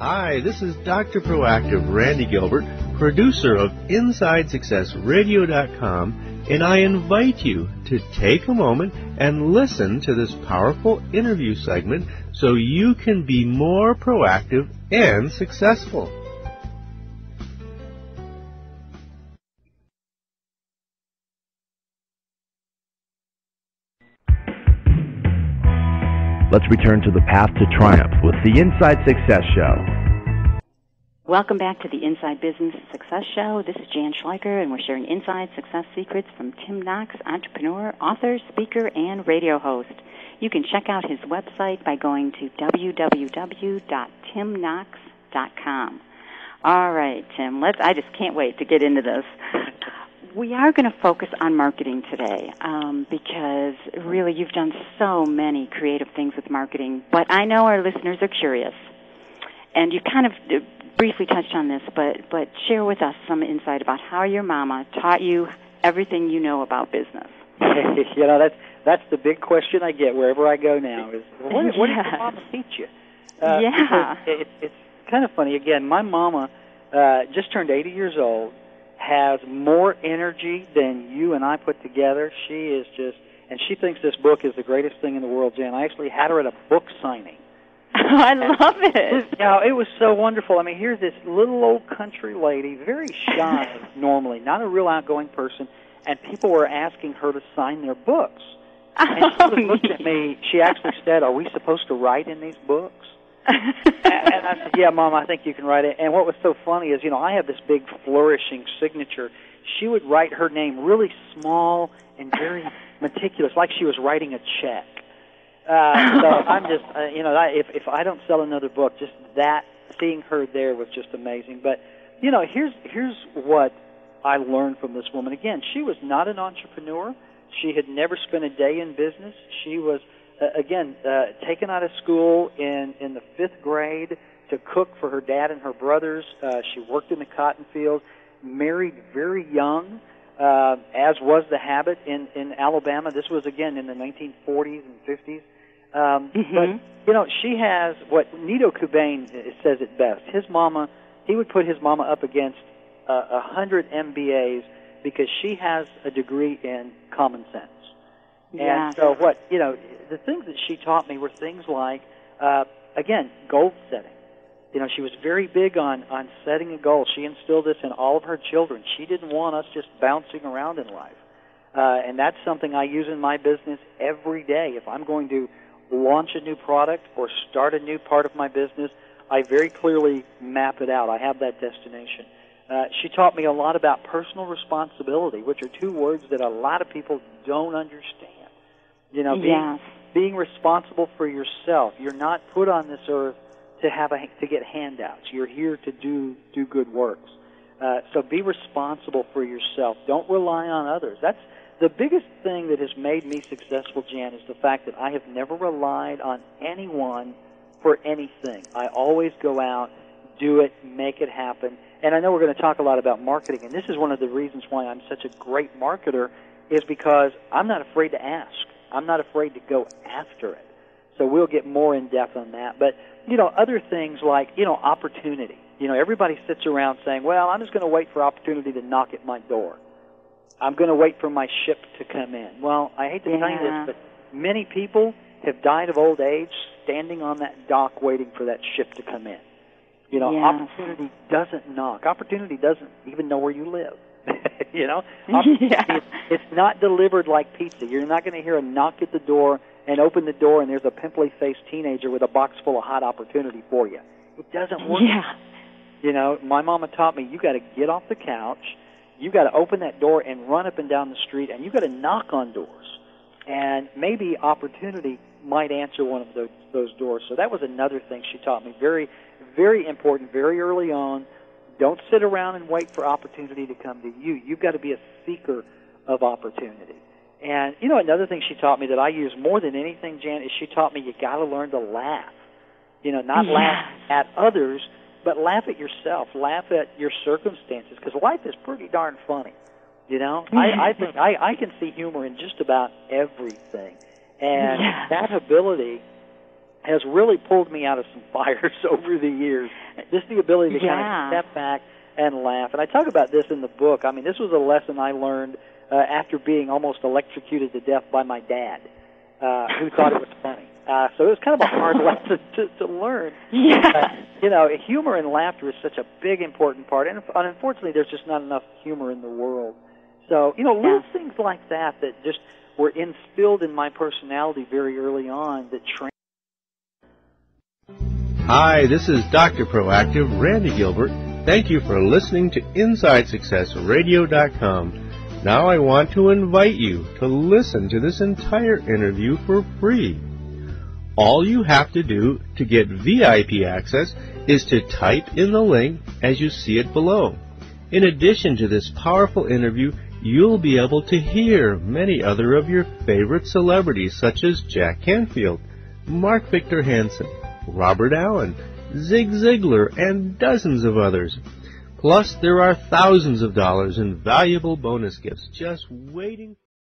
Hi, this is Dr. Proactive Randy Gilbert, producer of InsideSuccessRadio.com, and I invite you to take a moment and listen to this powerful interview segment so you can be more proactive and successful. Let's return to the path to triumph with the Inside Success Show. Welcome back to the Inside Business Success Show. This is Jan Schleicher, and we're sharing inside success secrets from Tim Knox, entrepreneur, author, speaker, and radio host. You can check out his website by going to www.timknox.com. All right, Tim, I just can't wait to get into this. We are going to focus on marketing today because really you've done so many creative things with marketing, but I know our listeners are curious. And you've kind of briefly touched on this, but share with us some insight about how your mama taught you everything you know about business. You know, that's the big question I get wherever I go now is, what did your mama teach you? Yeah. It's kind of funny. Again, my mama just turned 80 years old, has more energy than you and I put together. She is just, and she thinks this book is the greatest thing in the world, Jan. I actually had her at a book signing. I love it. You know, it was so wonderful. I mean, here's this little old country lady, very shy normally, not a real outgoing person, and people were asking her to sign their books. And she looked at me. She actually said, "Are we supposed to write in these books?" And I said, "Yeah, Mom, I think you can write it." And what was so funny is, you know, I have this big flourishing signature. She would write her name really small and very meticulous, like she was writing a check. So I'm just, you know, if I don't sell another book, just that, seeing her there was just amazing. But, you know, here's what I learned from this woman. Again, she was not an entrepreneur. She had never spent a day in business. She was, taken out of school in the 5th grade to cook for her dad and her brothers. She worked in the cotton field, married very young, as was the habit in Alabama. This was, again, in the 1940s and 50s. But, you know, she has what Nito Cobain says it best. He would put his mama up against 100 MBAs because she has a degree in common sense. Yeah. And so the things that she taught me were things like, again, goal setting. You know, she was very big on setting a goal. She instilled this in all of her children. She didn't want us just bouncing around in life. And that's something I use in my business every day. If I'm going to launch a new product or start a new part of my business, I very clearly map it out. I have that destination. She taught me a lot about personal responsibility, which are two words that a lot of people don't understand. You know, being responsible for yourself. You're not put on this earth to get handouts. You're here to do good works. So be responsible for yourself. Don't rely on others. That's the biggest thing that has made me successful, Jan, is the fact that I have never relied on anyone for anything. I always go out, do it, make it happen. And I know we're going to talk a lot about marketing, and this is one of the reasons why I'm such a great marketer, is because I'm not afraid to ask. I'm not afraid to go after it. So we'll get more in depth on that. But, you know, other things like, you know, opportunity. You know, everybody sits around saying, well, I'm just going to wait for opportunity to knock at my door. I'm going to wait for my ship to come in. Well, I hate to tell you this, but many people have died of old age standing on that dock waiting for that ship to come in. You know, opportunity doesn't knock. Opportunity doesn't even know where you live. You know? It's not delivered like pizza. You're not going to hear a knock at the door and open the door and there's a pimply-faced teenager with a box full of hot opportunity for you. It doesn't work. Yeah. You know, my mama taught me you got to get off the couch, you got to open that door and run up and down the street, and you got to knock on doors. And maybe opportunity might answer one of those doors. So that was another thing she taught me. Very, very important, very early on. Don't sit around and wait for opportunity to come to you. You've got to be a seeker of opportunity. And, you know, another thing she taught me that I use more than anything, Jan, is she taught me you got to learn to laugh. You know, not laugh at others, but laugh at yourself. Laugh at your circumstances, because life is pretty darn funny. You know, I think I can see humor in just about everything. And that ability has really pulled me out of some fires over the years. Just the ability to kind of step back and laugh. And I talk about this in the book. I mean, this was a lesson I learned after being almost electrocuted to death by my dad, who thought it was funny. So it was kind of a hard lesson to learn. Yeah. You know, humor and laughter is such a big, important part. And unfortunately, there's just not enough humor in the world. So, you know, little things like that just were instilled in my personality very early on that Hi, this is Dr. Proactive, Randy Gilbert. Thank you for listening to InsideSuccessRadio.com. Now I want to invite you to listen to this entire interview for free. All you have to do to get VIP access is to type in the link as you see it below. In addition to this powerful interview, you'll be able to hear many other of your favorite celebrities such as Jack Canfield, Mark Victor Hansen, Robert Allen, Zig Ziglar, and dozens of others. Plus, there are thousands of dollars in valuable bonus gifts just waiting